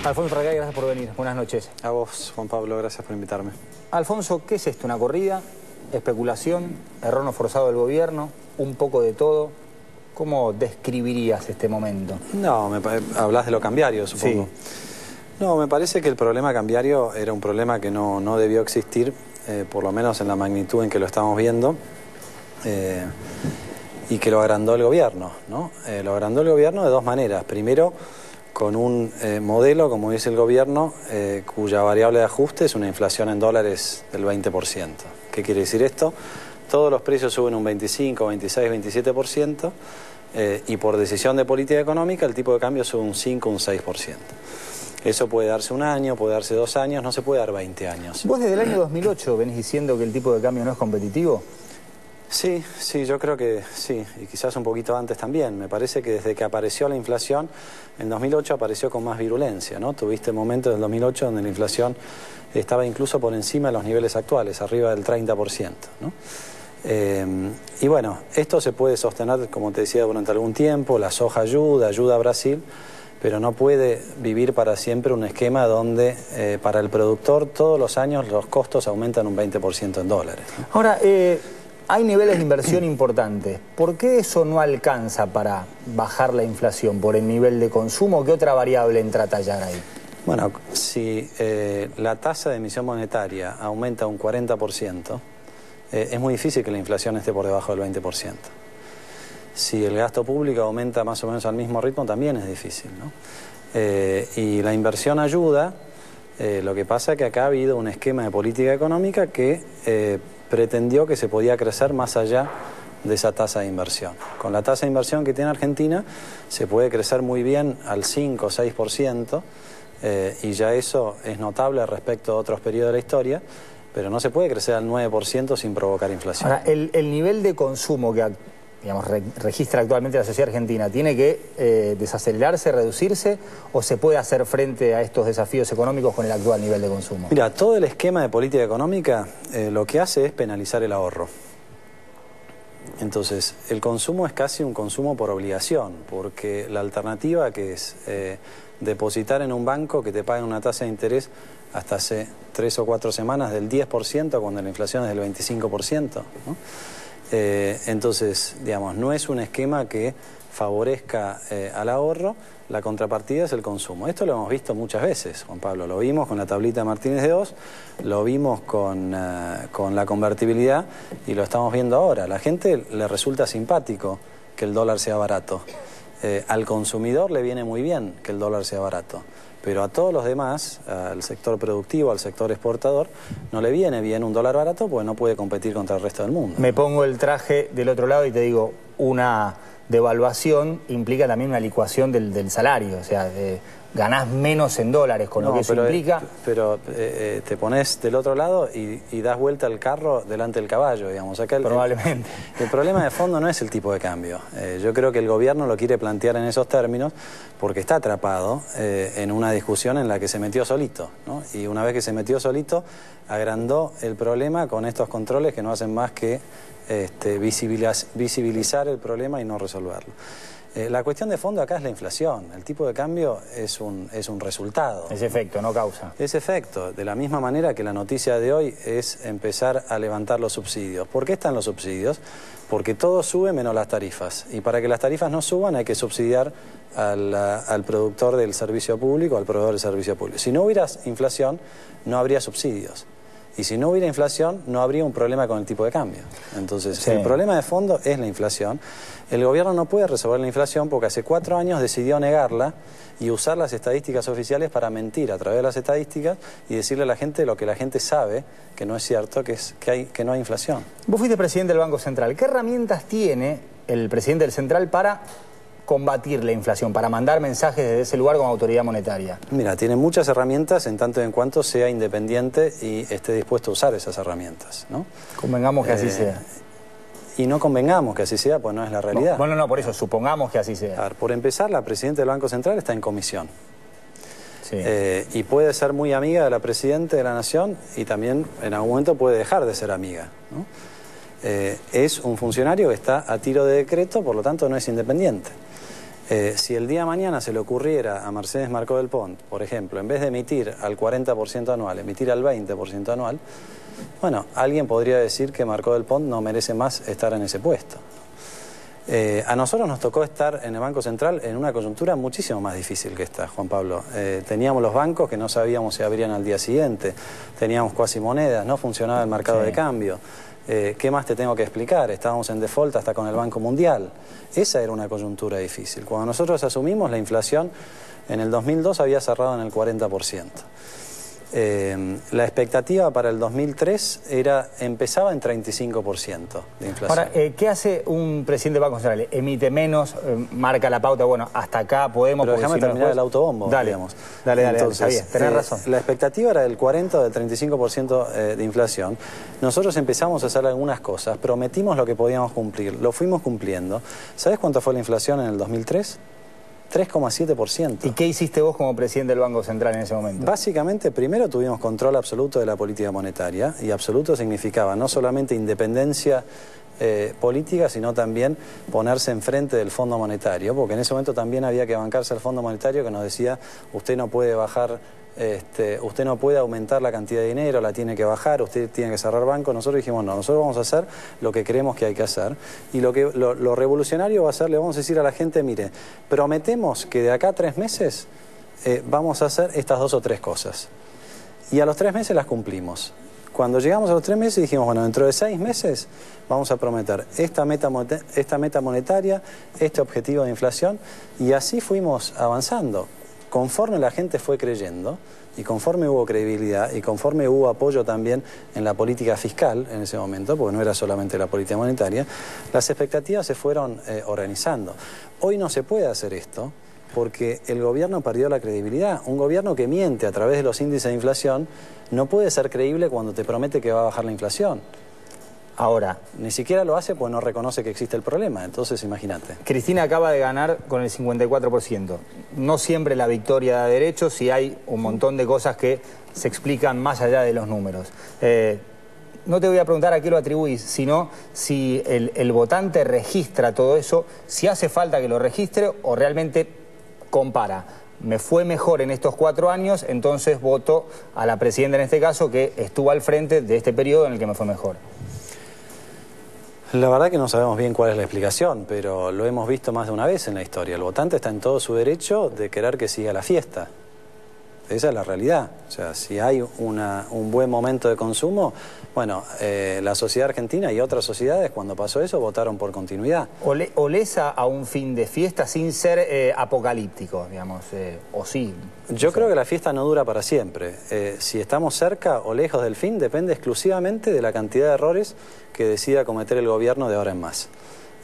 Alfonso Ragay, gracias por venir. Buenas noches. A vos, Juan Pablo, gracias por invitarme. Alfonso, ¿qué es esto? ¿Una corrida? ¿Especulación? ¿Error no forzado del gobierno? ¿Un poco de todo? ¿Cómo describirías este momento? No, hablas de lo cambiario, supongo. Sí. No, me parece que el problema cambiario era un problema que no debió existir, por lo menos en la magnitud en que lo estamos viendo, y que lo agrandó el gobierno, ¿no? Lo agrandó el gobierno de dos maneras. Primero, con un modelo, como dice el gobierno, cuya variable de ajuste es una inflación en dólares del 20%. ¿Qué quiere decir esto? Todos los precios suben un 25, 26, 27%, y por decisión de política económica el tipo de cambio sube un 5, un 6%. Eso puede darse un año, puede darse 2 años, no se puede dar 20 años. ¿Vos desde el año 2008 venís diciendo que el tipo de cambio no es competitivo? Sí, yo creo que sí, y quizás un poquito antes también. Me parece que desde que apareció la inflación, en 2008 apareció con más virulencia, ¿no? Tuviste momentos del 2008 donde la inflación estaba incluso por encima de los niveles actuales, arriba del 30%, ¿no? Y bueno, esto se puede sostener, como te decía, durante algún tiempo. La soja ayuda a Brasil, pero no puede vivir para siempre un esquema donde para el productor todos los años los costos aumentan un 20% en dólares, ¿no? Ahora, hay niveles de inversión importantes. ¿Por qué eso no alcanza para bajar la inflación? ¿Por el nivel de consumo? ¿Qué otra variable entra a tallar ahí? Bueno, si la tasa de emisión monetaria aumenta un 40%, es muy difícil que la inflación esté por debajo del 20%. Si el gasto público aumenta más o menos al mismo ritmo, también es difícil, ¿no? Y la inversión ayuda. Lo que pasa es que acá ha habido un esquema de política económica que pretendió que se podía crecer más allá de esa tasa de inversión. Con la tasa de inversión que tiene Argentina se puede crecer muy bien al 5 o 6%, y ya eso es notable respecto a otros periodos de la historia, pero no se puede crecer al 9% sin provocar inflación. Ahora, el nivel de consumo que, digamos, registra actualmente la sociedad argentina, ¿tiene que desacelerarse, reducirse, o se puede hacer frente a estos desafíos económicos con el actual nivel de consumo? Mira, todo el esquema de política económica lo que hace es penalizar el ahorro. Entonces, el consumo es casi un consumo por obligación, porque la alternativa que es depositar en un banco que te pague una tasa de interés hasta hace 3 o 4 semanas del 10% cuando la inflación es del 25%, ¿no? Entonces, digamos, no es un esquema que favorezca al ahorro. La contrapartida es el consumo. Esto lo hemos visto muchas veces, Juan Pablo. Lo vimos con la tablita de Martínez de Oz, lo vimos con la convertibilidad y lo estamos viendo ahora. A la gente le resulta simpático que el dólar sea barato. Al consumidor le viene muy bien que el dólar sea barato. Pero a todos los demás, al sector productivo, al sector exportador, no le viene bien un dólar barato porque no puede competir contra el resto del mundo. Me pongo el traje del otro lado y te digo, una devaluación implica también una licuación del salario, o sea, ganás menos en dólares, con lo que eso implica. Pero te pones del otro lado y das vuelta al carro delante del caballo, digamos. Acá probablemente. El problema de fondo no es el tipo de cambio. Yo creo que el gobierno lo quiere plantear en esos términos porque está atrapado en una discusión en la que se metió solito, ¿no? Y una vez que se metió solito, agrandó el problema con estos controles que no hacen más que visibilizar el problema y no resolverlo. La cuestión de fondo acá es la inflación. El tipo de cambio es un resultado. Es efecto, no causa. Es efecto. De la misma manera que la noticia de hoy es empezar a levantar los subsidios. ¿Por qué están los subsidios? Porque todo sube menos las tarifas. Y para que las tarifas no suban hay que subsidiar al productor del servicio público, al proveedor del servicio público. Si no hubiera inflación, no habría subsidios. Y si no hubiera inflación, no habría un problema con el tipo de cambio. Entonces, sí, el problema de fondo es la inflación. El gobierno no puede resolver la inflación porque hace 4 años decidió negarla y usar las estadísticas oficiales para mentir a través de las estadísticas y decirle a la gente lo que la gente sabe, que no es cierto, que no hay inflación. Vos fuiste presidente del Banco Central. ¿Qué herramientas tiene el presidente del Central para combatir la inflación, para mandar mensajes desde ese lugar como autoridad monetaria? Mira, tiene muchas herramientas en tanto y en cuanto sea independiente y esté dispuesto a usar esas herramientas, ¿no? Convengamos que así sea. Y no convengamos que así sea, pues no es la realidad. Bueno, no, por eso, supongamos que así sea. A ver, por empezar, la presidenta del Banco Central está en comisión. Sí. Y puede ser muy amiga de la Presidenta de la Nación y también en algún momento puede dejar de ser amiga, ¿no? Es un funcionario que está a tiro de decreto, por lo tanto no es independiente. Si el día de mañana se le ocurriera a Mercedes Marcó del Pont, por ejemplo, en vez de emitir al 40% anual, emitir al 20% anual, bueno, alguien podría decir que Marcó del Pont no merece más estar en ese puesto. A nosotros nos tocó estar en el Banco Central en una coyuntura muchísimo más difícil que esta, Juan Pablo. Teníamos los bancos que no sabíamos si abrían al día siguiente, teníamos cuasimonedas, no funcionaba el mercado de cambio. ¿Qué más te tengo que explicar? Estábamos en default hasta con el Banco Mundial. Esa era una coyuntura difícil. Cuando nosotros asumimos, la inflación en el 2002 había cerrado en el 40%. La expectativa para el 2003 empezaba en 35% de inflación. Ahora, ¿qué hace un presidente del Banco Central? ¿Emite menos? ¿Marca la pauta? Bueno, hasta acá podemos... Pero déjame terminar el autobombo. Dale, dale, Entonces, tenés razón. La expectativa era del 40 o del 35% de inflación. Nosotros empezamos a hacer algunas cosas, prometimos lo que podíamos cumplir, lo fuimos cumpliendo. ¿Sabes cuánto fue la inflación en el 2003? 3,7%. ¿Y qué hiciste vos como presidente del Banco Central en ese momento? Básicamente, primero tuvimos control absoluto de la política monetaria, y absoluto significaba no solamente independencia política, sino también ponerse enfrente del Fondo Monetario, porque en ese momento también había que bancarse al Fondo Monetario, que nos decía, usted no puede bajar, usted no puede aumentar la cantidad de dinero, la tiene que bajar, usted tiene que cerrar bancos. Nosotros dijimos, no, nosotros vamos a hacer lo que creemos que hay que hacer, y lo revolucionario va a ser, le vamos a decir a la gente, mire, prometemos que de acá a 3 meses vamos a hacer estas 2 o 3 cosas, y a los 3 meses las cumplimos. Cuando llegamos a los 3 meses dijimos, bueno, dentro de 6 meses vamos a prometer esta meta monetaria, este objetivo de inflación, y así fuimos avanzando. Conforme la gente fue creyendo, y conforme hubo credibilidad, y conforme hubo apoyo también en la política fiscal en ese momento, porque no era solamente la política monetaria, las expectativas se fueron organizando. Hoy no se puede hacer esto, porque el gobierno perdió la credibilidad. Un gobierno que miente a través de los índices de inflación no puede ser creíble cuando te promete que va a bajar la inflación. Ahora, ni siquiera lo hace pues no reconoce que existe el problema, entonces imagínate. Cristina acaba de ganar con el 54%. No siempre la victoria da derechos y hay un montón de cosas que se explican más allá de los números. No te voy a preguntar a qué lo atribuís, sino si el votante registra todo eso, si hace falta que lo registre o realmente compara. Me fue mejor en estos 4 años, entonces voto a la presidenta en este caso que estuvo al frente de este periodo en el que me fue mejor. La verdad que no sabemos bien cuál es la explicación, pero lo hemos visto más de una vez en la historia. El votante está en todo su derecho de querer que siga la fiesta. Esa es la realidad. O sea, si hay un buen momento de consumo, bueno, la sociedad argentina y otras sociedades cuando pasó eso votaron por continuidad. ¿Olés a un fin de fiesta sin ser apocalíptico, digamos, o sí? Yo creo que la fiesta no dura para siempre. Si estamos cerca o lejos del fin depende exclusivamente de la cantidad de errores que decida cometer el gobierno de ahora en más.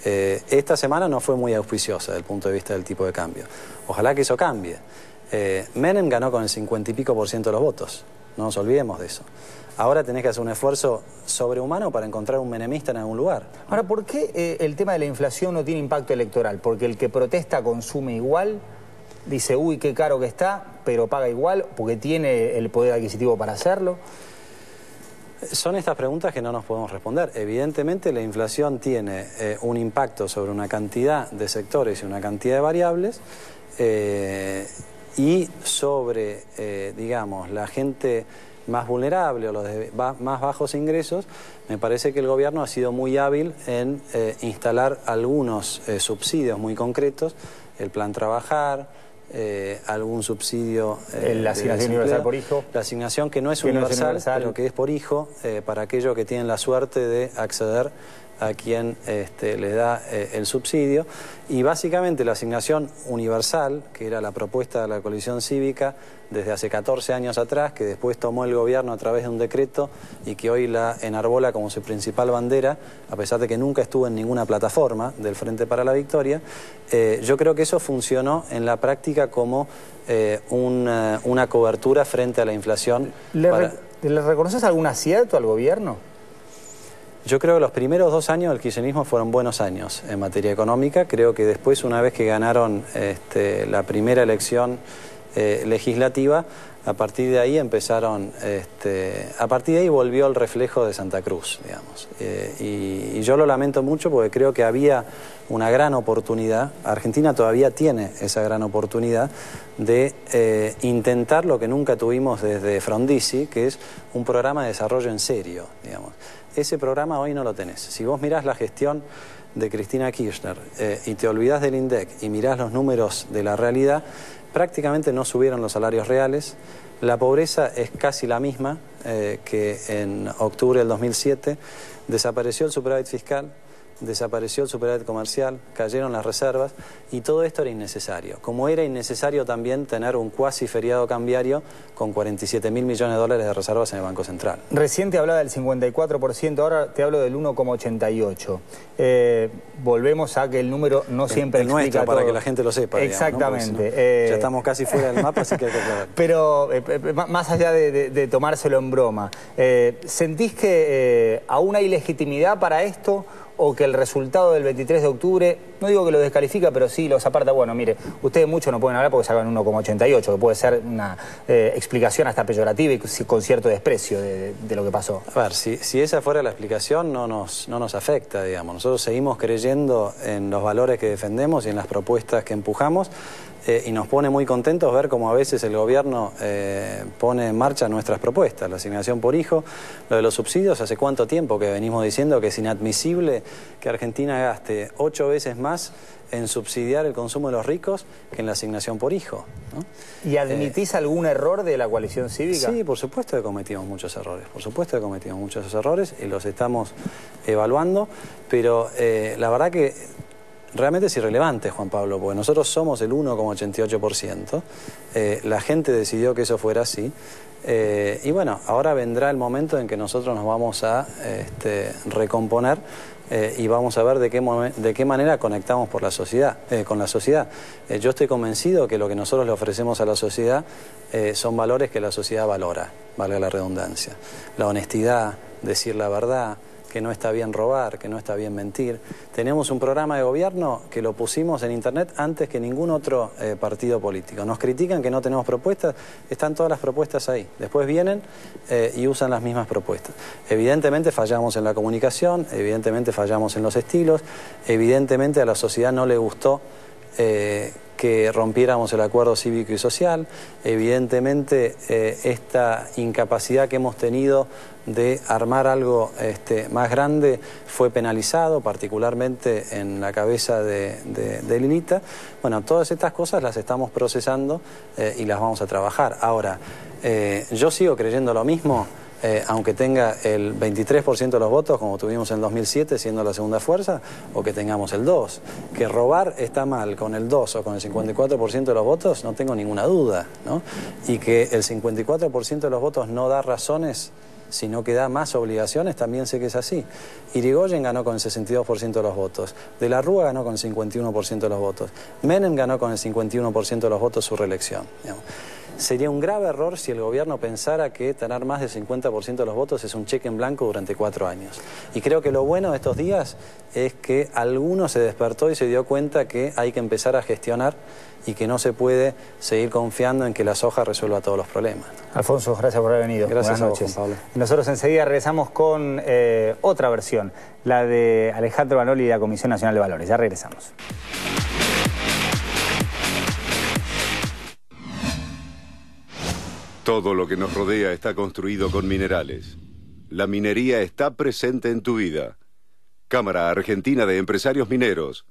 Esta semana no fue muy auspiciosa desde el punto de vista del tipo de cambio. Ojalá que eso cambie. Menem ganó con el 50 y pico % de los votos, no nos olvidemos de eso. Ahora tenés que hacer un esfuerzo sobrehumano para encontrar un menemista en algún lugar. Ahora, ¿por qué el tema de la inflación no tiene impacto electoral? Porque el que protesta consume igual, dice, uy, qué caro que está, pero paga igual, porque tiene el poder adquisitivo para hacerlo. Son estas preguntas que no nos podemos responder. Evidentemente la inflación tiene un impacto sobre una cantidad de sectores y una cantidad de variables, y sobre, digamos, la gente más vulnerable o los de más bajos ingresos, me parece que el gobierno ha sido muy hábil en instalar algunos subsidios muy concretos, el Plan Trabajar, algún subsidio la asignación universal por hijo, la asignación que no es universal, pero que es por hijo, para aquellos que tienen la suerte de acceder a quien le da el subsidio, y básicamente la asignación universal, que era la propuesta de la coalición cívica desde hace 14 años atrás, que después tomó el gobierno a través de un decreto y que hoy la enarbola como su principal bandera, a pesar de que nunca estuvo en ninguna plataforma del Frente para la Victoria. Yo creo que eso funcionó en la práctica como una cobertura frente a la inflación. ¿Le reconoces algún acierto al gobierno? Yo creo que los primeros 2 años del kirchnerismo fueron buenos años en materia económica. Creo que después, una vez que ganaron la primera elección legislativa, A partir de ahí empezaron, a partir de ahí volvió el reflejo de Santa Cruz, digamos. Y yo lo lamento mucho porque creo que había una gran oportunidad, Argentina todavía tiene esa gran oportunidad de intentar lo que nunca tuvimos desde Frondizi, que es un programa de desarrollo en serio, digamos. Ese programa hoy no lo tenés. Si vos mirás la gestión de Cristina Kirchner y te olvidás del INDEC y mirás los números de la realidad, prácticamente no subieron los salarios reales, la pobreza es casi la misma que en octubre del 2007, desapareció el superávit fiscal, desapareció el superávit comercial, cayeron las reservas y todo esto era innecesario. Como era innecesario también tener un cuasi feriado cambiario con 47.000 millones de dólares de reservas en el Banco Central. Recién te hablaba del 54%, ahora te hablo del 1,88%. Volvemos a que el número no siempre explica nuestro, todo. para que la gente lo sepa. Exactamente. Digamos, ¿no? Ya estamos casi fuera del mapa, así que hay que aclarar. Pero más allá de tomárselo en broma, ¿sentís que aún hay legitimidad para esto? ¿O que el resultado del 23 de octubre, no digo que lo descalifica, pero sí los aparta? Bueno, mire, ustedes mucho no pueden hablar porque sacan 1,88, que puede ser una explicación hasta peyorativa y con cierto desprecio de lo que pasó. A ver, si esa fuera la explicación no nos afecta, digamos. Nosotros seguimos creyendo en los valores que defendemos y en las propuestas que empujamos. Y nos pone muy contentos ver cómo a veces el gobierno pone en marcha nuestras propuestas. La asignación por hijo, lo de los subsidios, hace cuánto tiempo que venimos diciendo que es inadmisible que Argentina gaste 8 veces más en subsidiar el consumo de los ricos que en la asignación por hijo, ¿no? ¿Y admitís algún error de la coalición cívica? Sí, por supuesto que cometimos muchos errores, por supuesto que cometimos muchos errores y los estamos evaluando, pero la verdad que realmente es irrelevante, Juan Pablo, porque nosotros somos el 1,88%, la gente decidió que eso fuera así, y bueno, ahora vendrá el momento en que nosotros nos vamos a recomponer y vamos a ver de qué manera conectamos con la sociedad. Yo estoy convencido que lo que nosotros le ofrecemos a la sociedad son valores que la sociedad valora, valga la redundancia. La honestidad, decir la verdad, que no está bien robar, que no está bien mentir. Tenemos un programa de gobierno que lo pusimos en internet antes que ningún otro partido político. Nos critican que no tenemos propuestas, están todas las propuestas ahí. Después vienen y usan las mismas propuestas. Evidentemente fallamos en la comunicación, evidentemente fallamos en los estilos, evidentemente a la sociedad no le gustó que rompiéramos el acuerdo cívico y social, evidentemente esta incapacidad que hemos tenido de armar algo más grande fue penalizado, particularmente en la cabeza de Lilita. Bueno, todas estas cosas las estamos procesando y las vamos a trabajar. Ahora, yo sigo creyendo lo mismo, aunque tenga el 23% de los votos, como tuvimos en el 2007, siendo la segunda fuerza, o que tengamos el 2%. Que robar está mal con el 2% o con el 54% de los votos, no tengo ninguna duda, ¿no? Y que el 54% de los votos no da razones, sino que da más obligaciones, también sé que es así. Irigoyen ganó con el 62% de los votos, De la Rúa ganó con el 51% de los votos, Menem ganó con el 51% de los votos su reelección, digamos. Sería un grave error si el gobierno pensara que tener más del 50% de los votos es un cheque en blanco durante 4 años. Y creo que lo bueno de estos días es que alguno se despertó y se dio cuenta que hay que empezar a gestionar y que no se puede seguir confiando en que la soja resuelva todos los problemas. Alfonso, gracias por haber venido. Gracias Buenas a vos, noches. Juan Pablo. Nosotros enseguida regresamos con otra versión, la de Alejandro Banoli y la Comisión Nacional de Valores. Ya regresamos. Todo lo que nos rodea está construido con minerales. La minería está presente en tu vida. Cámara Argentina de Empresarios Mineros.